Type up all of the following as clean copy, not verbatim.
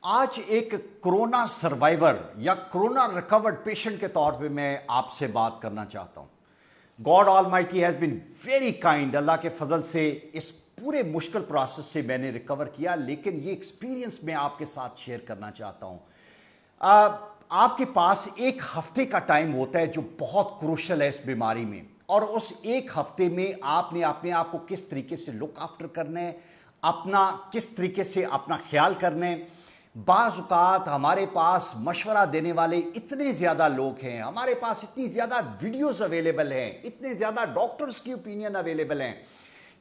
आज एक corona survivor या कोरोना रिकवर्ड पेशेंट के तौर पे मैं आपसे बात करना चाहता हूं। God almighty has been very kind. Allah के फजल से इस पूरे मुश्किल प्रोसेस से मैंने रिकवर किया, लेकिन ये एक्सपीरियंस मैं आपके साथ शेयर करना चाहता हूं। आपके पास एक हफ्ते का टाइम होता है जो बहुत क्रूशल है इस बीमारी में, और उस एक हफ्ते में आपने अपने आप को किस तरीके से लुक आफ्टर करना है, अपना किस तरीके से अपना ख्याल करना है। बाज़ औक़ात हमारे पास मशवरा देने वाले इतने ज़्यादा लोग हैं, हमारे पास इतनी ज़्यादा वीडियोस अवेलेबल हैं, इतने ज़्यादा डॉक्टर्स की ओपिनियन अवेलेबल हैं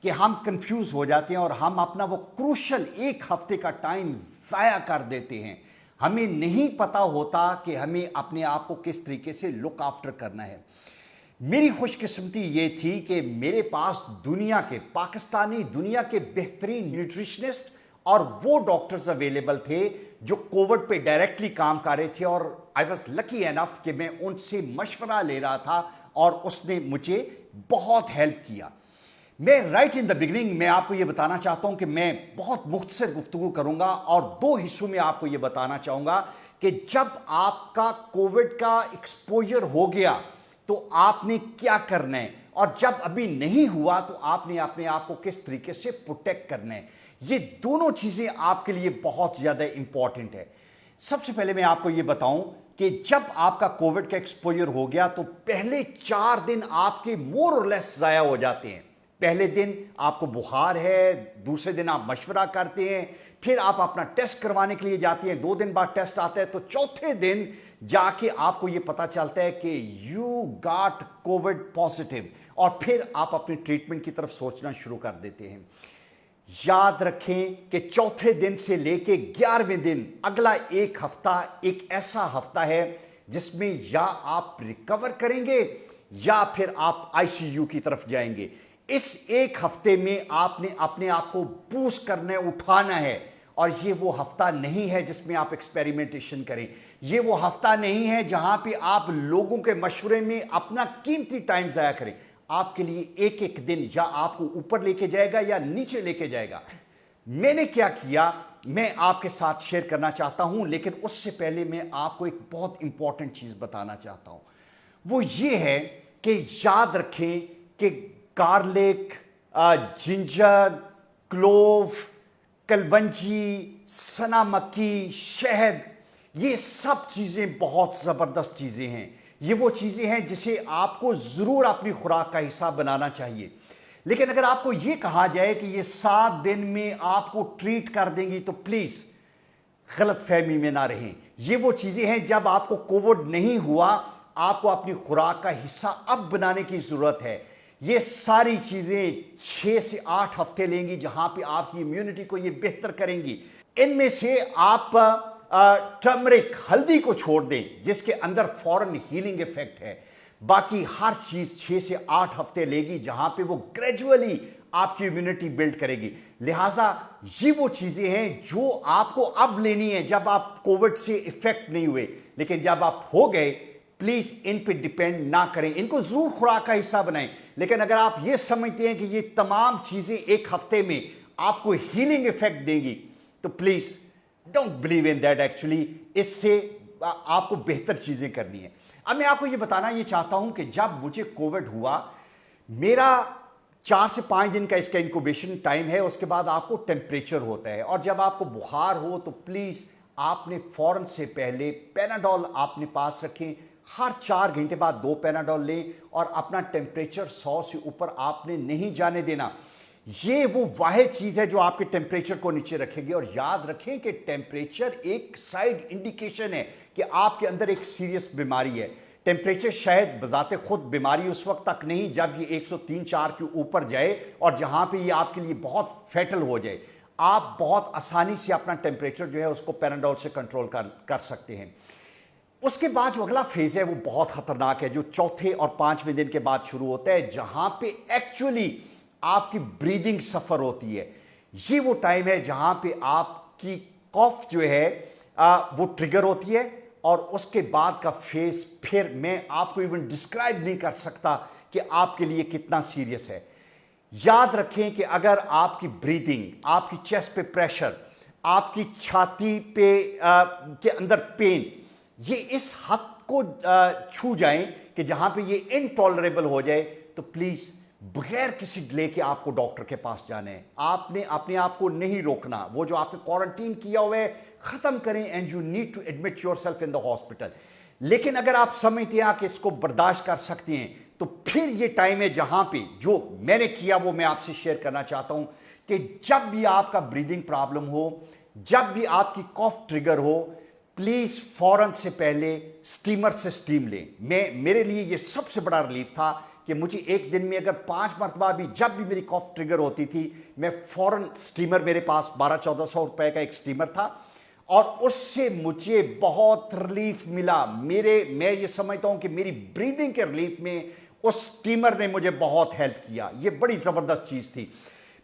कि हम कंफ्यूज हो जाते हैं और हम अपना वो क्रूशल एक हफ्ते का टाइम ज़ाया कर देते हैं। हमें नहीं पता होता कि हमें अपने आप को किस तरीके से लुक आफ्टर करना है। मेरी खुशकिस्मती ये थी कि मेरे पास पाकिस्तानी दुनिया के बेहतरीन न्यूट्रिशनिस्ट और वो डॉक्टर्स अवेलेबल थे जो कोविड पे डायरेक्टली काम कर रहे थे, और आई वॉज लकी एनफ कि मैं उनसे मशवरा ले रहा था और उसने मुझे बहुत हेल्प किया। मैं राइट इन द बिगिनिंग मैं आपको ये बताना चाहता हूं कि मैं बहुत मुख्तसर गुफ्तगू करूंगा और दो हिस्सों में आपको ये बताना चाहूंगा कि जब आपका कोविड का एक्सपोजर हो गया तो आपने क्या करना है, और जब अभी नहीं हुआ तो आपने अपने आप को किस तरीके से प्रोटेक्ट करना है। ये दोनों चीजें आपके लिए बहुत ज्यादा इंपॉर्टेंट है। सबसे पहले मैं आपको ये बताऊं कि जब आपका कोविड का एक्सपोजर हो गया तो पहले 4 दिन आपके मोर और लेस जाया हो जाते हैं। पहले दिन आपको बुखार है, दूसरे दिन आप मशवरा करते हैं, फिर आप अपना टेस्ट करवाने के लिए जाते हैं, 2 दिन बाद टेस्ट आता है, तो चौथे दिन जाके आपको यह पता चलता है कि यू गॉट कोविड पॉजिटिव, और फिर आप अपनी ट्रीटमेंट की तरफ सोचना शुरू कर देते हैं। याद रखें कि चौथे दिन से लेके 11वें दिन अगला एक हफ्ता एक ऐसा हफ्ता है जिसमें या आप रिकवर करेंगे या फिर आप आईसीयू की तरफ जाएंगे। इस एक हफ्ते में आपने अपने आप को बूस्ट करना है, उठाना है, और ये वो हफ्ता नहीं है जिसमें आप एक्सपेरिमेंटेशन करें। ये वो हफ्ता नहीं है जहां पे आप लोगों के मशवरे में अपना कीमती टाइम जाया करें। आपके लिए एक एक दिन या आपको ऊपर लेके जाएगा या नीचे लेके जाएगा। मैंने क्या किया मैं आपके साथ शेयर करना चाहता हूं, लेकिन उससे पहले मैं आपको एक बहुत इंपॉर्टेंट चीज बताना चाहता हूं। वो ये है कि याद रखें कि गार्लिक, जिंजर, क्लोव, कलवंजी, सना मक्खी, शहद, ये सब चीजें बहुत जबरदस्त चीजें हैं। ये वो चीजें हैं जिसे आपको जरूर अपनी खुराक का हिस्सा बनाना चाहिए। लेकिन अगर आपको यह कहा जाए कि ये 7 दिन में आपको ट्रीट कर देंगी तो प्लीज गलत फहमी में ना रहें। ये वो चीजें हैं जब आपको कोविड नहीं हुआ, आपको अपनी खुराक का हिस्सा अब बनाने की जरूरत है। ये सारी चीजें 6 से 8 हफ्ते लेंगी जहां पे आपकी इम्यूनिटी को ये बेहतर करेंगी। इनमें से आप टर्मरिक, हल्दी को छोड़ दें जिसके अंदर फॉरन हीलिंग इफेक्ट है। बाकी हर चीज 6 से 8 हफ्ते लेगी जहां पे वो ग्रेजुअली आपकी इम्यूनिटी बिल्ड करेगी। लिहाजा ये वो चीजें हैं जो आपको अब लेनी है जब आप कोविड से इफेक्ट नहीं हुए, लेकिन जब आप हो गए प्लीज इन पे डिपेंड ना करें। इनको जरूर खुराक का हिस्सा बनाएं, लेकिन अगर आप ये समझते हैं कि ये तमाम चीजें एक हफ्ते में आपको हीलिंग इफेक्ट देंगी तो please don't believe in that. Actually इससे आपको बेहतर चीजें करनी है। अब मैं आपको ये बताना ये चाहता हूं कि जब मुझे कोविड हुआ, मेरा 4 से 5 दिन का इसका इंक्यूबेशन टाइम है, उसके बाद आपको टेम्परेचर होता है, और जब आपको बुखार हो तो प्लीज आपने फौरन से पहले पैनाडोल आपने पास रखें। हर 4 घंटे बाद 2 पैनाडोल लें, और अपना टेम्परेचर 100 से ऊपर आपने नहीं जाने देना। ये वो वाहिद चीज है जो आपके टेम्परेचर को नीचे रखेगी। और याद रखें कि टेम्परेचर एक साइड इंडिकेशन है कि आपके अंदर एक सीरियस बीमारी है। टेम्परेचर शायद बजाते खुद बीमारी उस वक्त तक नहीं जब ये 103-4 के ऊपर जाए और जहां पे ये आपके लिए बहुत फैटल हो जाए। आप बहुत आसानी से अपना टेम्परेचर जो है उसको पैनाडोल से कंट्रोल कर सकते हैं। उसके बाद जो अगला फेज है वो बहुत खतरनाक है, जो चौथे और 5वें दिन के बाद शुरू होता है, जहां पे एक्चुअली आपकी ब्रीदिंग सफर होती है। ये वो टाइम है जहां पे आपकी कॉफ जो है वो ट्रिगर होती है, और उसके बाद का फेज फिर मैं आपको इवन डिस्क्राइब नहीं कर सकता कि आपके लिए कितना सीरियस है। याद रखें कि अगर आपकी ब्रीदिंग, आपकी चेस्ट पे प्रेशर, آپ کی چھاتی پہ کے اندر پین، یہ اس حد کو چھو جائیں کہ جہاں پہ یہ انٹالریبل ہو جائے، تو پلیز بغیر کسی ڈیلے کے آپ کو ڈاکٹر کے پاس جانا ہے. آپ نے اپنے آپ کو نہیں روکنا. وہ جو آپ نے کوارنٹین کیا ہوا ہے ختم کریں، and you need to admit yourself in the hospital. لیکن اگر آپ سمجھتے ہیں کہ اس کو برداشت کر سکتے ہیں، تو پھر یہ ٹائم ہے جہاں پہ جو میں نے کیا وہ میں آپ سے شیئر کرنا چاہتا ہوں کہ جب بھی آپ کا بریدنگ پرابلم ہو، جب بھی آپ کی کاف ٹریگر ہو، پلیز فوراً سے پہلے سٹیمر سے سٹیم لیں. میرے لیے یہ سب سے بڑا ریلیف تھا کہ مجھے ایک دن میں اگر 5 مرتبہ بھی جب بھی میری کاف ٹریگر ہوتی تھی، میں فوراً سٹیمر، میرے پاس 1200-1400 روپے کا ایک سٹیمر تھا، اور اس سے مجھے بہت ریلیف ملا. میں یہ سمجھتا ہوں کہ میری بریدنگ کے ریلیف میں اس سٹیمر نے مجھے بہت ہیلپ کیا. یہ بڑی زبردست چیز تھی.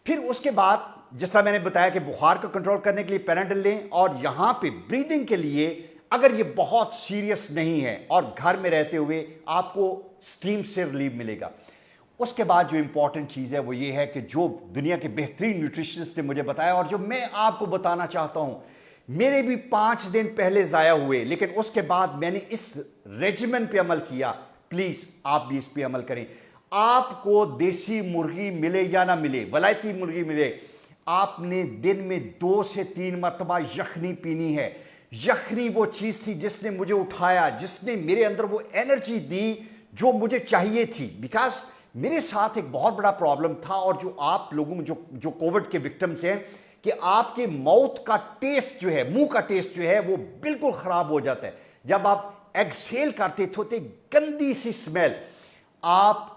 پھر اس کے بعد جس طرح میں نے بتایا کہ بخار کو کنٹرول کرنے کے لیے پیناڈل لیں، اور یہاں پہ بریدنگ کے لیے اگر یہ بہت سیریس نہیں ہے اور گھر میں رہتے ہوئے آپ کو سٹیم سے ریلیف ملے گا. اس کے بعد جو امپورٹنٹ چیز ہے وہ یہ ہے کہ جو دنیا کے بہترین نیوٹریشنسٹ نے مجھے بتایا اور جو میں آپ کو بتانا چاہتا ہوں، میرے بھی 5 دن پہلے ضائع ہوئے، لیکن اس کے بعد میں نے اس ریجیمن پہ عمل کیا. پلیز آپ بھی اس پہ عمل کریں. آپ کو دیسی مرغی ملے یا نہ ملے، ولایتی مرغی ملے، آپ نے دن میں 2 سے 3 مرتبہ یخنی پینی ہے. یخنی وہ چیز تھی جس نے مجھے اٹھایا، جس نے میرے اندر وہ انرجی دی جو مجھے چاہیے تھی. بیکاز میرے ساتھ ایک بہت بڑا پرابلم تھا، اور جو آپ لوگوں جو کووڈ کے وکٹمز ہیں، کہ آپ کے ماؤتھ کا ٹیسٹ جو ہے، منہ کا ٹیسٹ جو ہے وہ بالکل خراب ہو جاتا ہے. جب آپ ایکسیل کرتے تھے گندی سی سمیل، آپ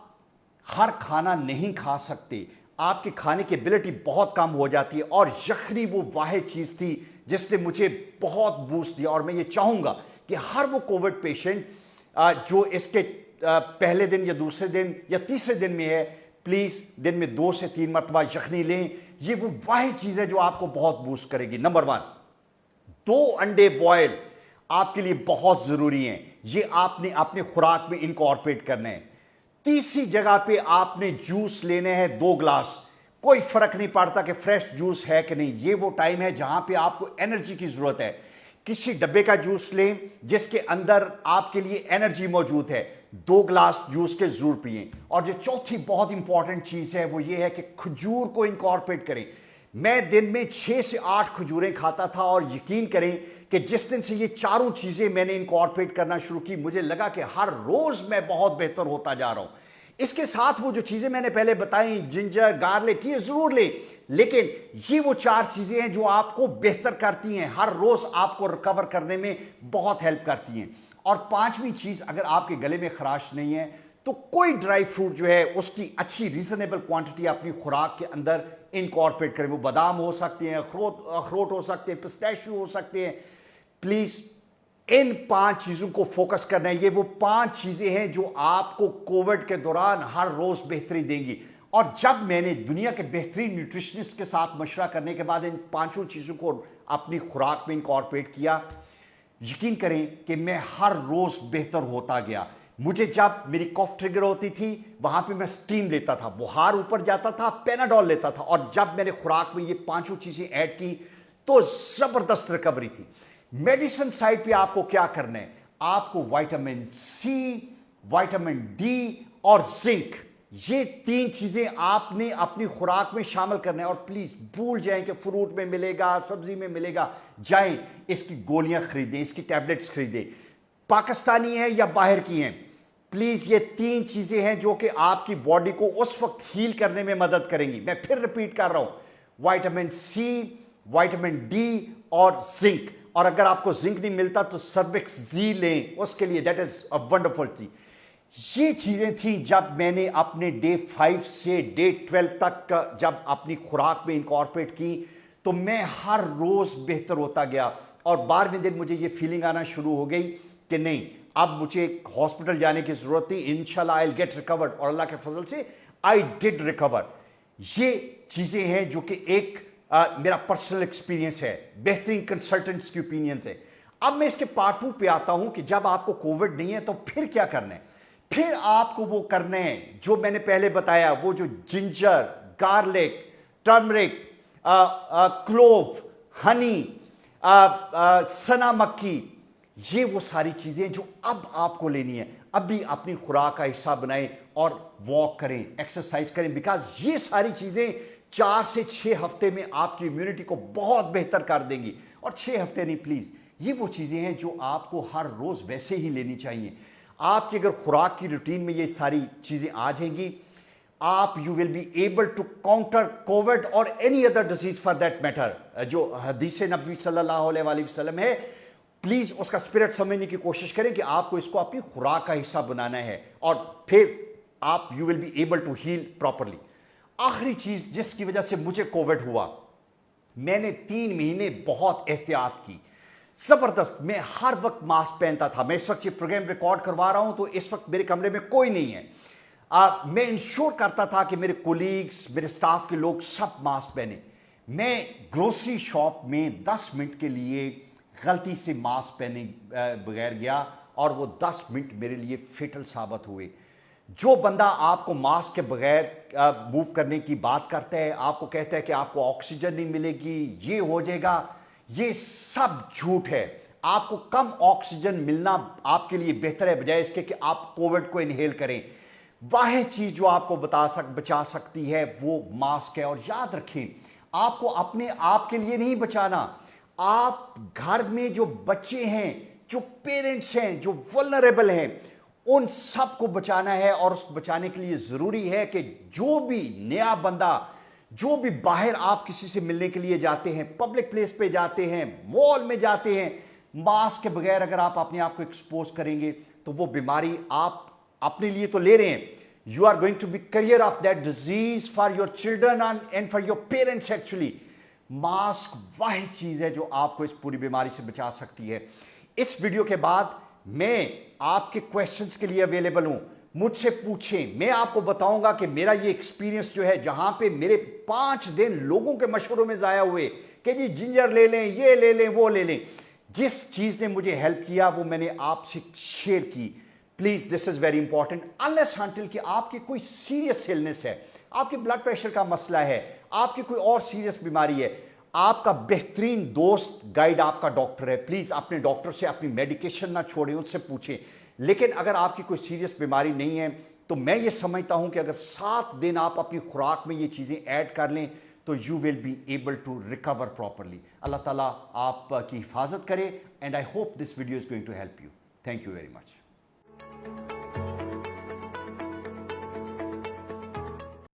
ہر کھانا نہیں کھا سکتے، آپ کے کھانے کی ایبلٹی بہت کم ہو جاتی ہے. اور یخنی وہ واحد چیز تھی جس نے مجھے بہت بوسٹ دیا. اور میں یہ چاہوں گا کہ ہر وہ کووڈ پیشنٹ جو اس کے پہلے دن یا دوسرے دن یا تیسرے دن میں ہے، پلیز دن میں 2 سے 3 مرتبہ یخنی لیں. یہ وہ واحد چیز ہے جو آپ کو بہت بوسٹ کرے گی. نمبر 1، 2 انڈے بوائل آپ کے لیے بہت ضروری ہیں. یہ آپ نے اپنے خوراک میں انکارپوریٹ کرنا ہے. تیسری جگہ پہ آپ نے جوس لینے ہیں 2 گلاس. کوئی فرق نہیں پڑتا کہ فریش جوس ہے کہ نہیں، یہ وہ ٹائم ہے جہاں پہ آپ کو انرجی کی ضرورت ہے. کسی ڈبے کا جوس لیں جس کے اندر آپ کے لیے انرجی موجود ہے. 2 گلاس جوس کے ضرور پئیں. اور جو چوتھی بہت امپورٹنٹ چیز ہے وہ یہ ہے کہ کھجور کو انکارپوریٹ کریں. میں دن میں 6 سے 8 کھجوریں کھاتا تھا، اور یقین کریں کہ جس دن سے یہ چاروں چیزیں میں نے انکارپوریٹ کرنا شروع کی، مجھے لگا کہ ہر روز میں بہت بہتر ہوتا جا رہا ہوں. اس کے ساتھ وہ جو چیزیں میں نے پہلے بتائیں، جنجر، گارلک، یہ ضرور لیں، لیکن یہ وہ 4 چیزیں ہیں جو آپ کو بہتر کرتی ہیں، ہر روز آپ کو ریکور کرنے میں بہت ہیلپ کرتی ہیں. اور 5ویں چیز، اگر آپ کے گلے میں خراش نہیں ہے تو کوئی ڈرائی فروٹ جو ہے اس کی اچھی ریزنیبل کوانٹٹی اپنی خوراک کے اندر انکارپوریٹ کریں. وہ بادام ہو سکتے ہیں، اخروٹ ہو سکتے ہیں، پسٹیشیو ہو سکتے ہیں. پلیز ان 5 چیزوں کو فوکس کرنا ہے. یہ وہ 5 چیزیں ہیں جو آپ کو کووڈ کے دوران ہر روز بہتری دیں گی. اور جب میں نے دنیا کے بہترین نیوٹریشنسٹ کے ساتھ مشورہ کرنے کے بعد ان 5 چیزوں کو اپنی خوراک میں انکارپوریٹ کیا، یقین کریں کہ میں ہر روز بہتر ہوتا گیا. مجھے جب میری کاف ٹریگر ہوتی تھی وہاں پہ میں سٹیم لیتا تھا، بخار اوپر جاتا تھا، پیناڈول لیتا تھا، اور جب میں نے خوراک میں یہ 5 چیزیں ایڈ کی تو زبردست ریکوری تھی. میڈیسن سائڈ پہ آپ کو کیا کرنا ہے؟ آپ کو وائٹامن سی، وائٹامن ڈی اور زنک، یہ 3 چیزیں آپ نے اپنی خوراک میں شامل کرنا ہے. اور پلیز بھول جائیں کہ فروٹ میں ملے گا، سبزی میں ملے گا. جائیں اس کی گولیاں خریدیں، اس کی ٹیبلٹس خریدیں، پاکستانی ہیں یا باہر کی ہیں. پلیز یہ 3 چیزیں ہیں جو کہ آپ کی باڈی کو اس وقت ہیل کرنے میں مدد کریں گی. میں پھر ریپیٹ کر رہا ہوں، وائٹامن سی، وائٹامن ڈی اور زنک. اور اگر آپ کو زنک نہیں ملتا تو سروکس زی لیں، اس کے لیے دیٹ از اے ونڈرفل تھی. یہ چیزیں تھیں جب میں نے اپنے ڈے 5 سے ڈے 12 تک جب اپنی خوراک میں انکارپوریٹ کی تو میں ہر روز بہتر ہوتا گیا. اور 12ویں دن مجھے یہ فیلنگ آنا شروع ہو گئی کہ نہیں، اب مجھے ہاسپٹل جانے کی ضرورت تھی. انشاءاللہ آئی ول گیٹ ریکورڈ، اور اللہ کے فضل سے آئی ڈڈ ریکور. یہ چیزیں ہیں جو کہ ایک میرا پرسنل ایکسپیرینس ہے، بہترین کنسلٹنٹس کی اوپینینز ہے. اب میں اس کے پارٹ 2 پہ آتا ہوں کہ جب آپ کو کووڈ نہیں ہے تو پھر کیا کرنا ہے. پھر آپ کو وہ کرنا ہے جو میں نے پہلے بتایا، وہ جو جنجر، گارلک، ٹرمرک، کلوو، हनी, सना मक्की, ये वो सारी चीजें जो अब आपको लेनी है। अब भी अपनी खुराक का हिस्सा बनाएं और वॉक करें, एक्सरसाइज करें, बिकॉज ये सारी चीजें 4 से 6 हफ्ते में आपकी इम्यूनिटी को बहुत बेहतर कर देंगी। और 6 हफ्ते नहीं, प्लीज, ये वो चीजें हैं जो आपको हर रोज वैसे ही लेनी चाहिए। आपकी अगर खुराक की रूटीन में ये सारी चीजें आ जाएंगी, आप you will be able to counter covid और any other disease for that matter. जो हदीस नबी सल्लल्लाहु अलैहि वसल्लम है, प्लीज उसका स्पिरिट समझने की कोशिश करें कि आपको इसको अपनी खुराक का हिस्सा बनाना है, और फिर आप you will be able to heal properly. आखिरी चीज जिसकी वजह से मुझे कोविड हुआ, मैंने 3 महीने बहुत एहतियात की, जबरदस्त। मैं हर वक्त मास्क पहनता था। मैं इस वक्त ये प्रोग्राम रिकॉर्ड करवा रहा हूं तो इस वक्त मेरे कमरे में कोई नहीं है। मैं इंश्योर करता था कि मेरे कोलीग्स, मेरे स्टाफ के लोग सब मास्क पहने। मैं ग्रोसरी शॉप में 10 मिनट के लिए गलती से मास्क पहने बगैर गया और वो 10 मिनट मेरे लिए फेटल साबित हुए। जो बंदा आपको मास्क के बगैर मूव करने की बात करता है, आपको कहता है कि आपको ऑक्सीजन नहीं मिलेगी, ये हो जाएगा, ये सब झूठ है। आपको कम ऑक्सीजन मिलना आपके लिए बेहतर है बजाय इसके कि आप कोविड को इनहेल करें। वाह चीज जो आपको बचा सकती है वो मास्क है। और याद रखें, आपको अपने आप के लिए नहीं बचाना, आप घर में जो बच्चे हैं, जो पेरेंट्स हैं, जो वल्नरेबल हैं, उन सब को बचाना है। और उस बचाने के लिए जरूरी है कि जो भी नया बंदा, जो भी बाहर आप किसी से मिलने के लिए जाते हैं, पब्लिक प्लेस पे जाते हैं, मॉल में जाते हैं, मास्क के बगैर अगर आप अपने आप को एक्सपोज करेंगे तो वो बीमारी आप अपने लिए तो ले रहे हैं, you are going to be carrier of that disease for your children and for your parents. Actually mask वही चीज है जो आपको इस पूरी बीमारी से बचा सकती है। इस वीडियो के बाद मैं आपके क्वेश्चंस के लिए अवेलेबल हूं, मुझसे पूछें। मैं आपको बताऊंगा कि मेरा ये एक्सपीरियंस जो है, जहां पे मेरे 5 दिन लोगों के मशवरों में जाया हुए कि जी जिंजर ले लें, ये ले लें, वो ले लें, जिस चीज ने मुझे हेल्प किया वो मैंने आपसे शेयर की। Please, this is very important. Unless until कि आपकी कोई सीरियस इलनेस है, आपके ब्लड प्रेशर का मसला है, आपकी कोई और सीरियस बीमारी है, आपका बेहतरीन दोस्त गाइड आपका डॉक्टर है। प्लीज अपने डॉक्टर से अपनी मेडिकेशन ना छोड़ें, उससे पूछें। लेकिन अगर आपकी कोई सीरियस बीमारी नहीं है तो मैं ये समझता हूं कि अगर 7 दिन आप अपनी खुराक में ये चीजें ऐड कर लें तो you will be able to recover properly. Allah ताला आपकी हिफाजत करे, and I hope this video is going to help you. Thank you very much.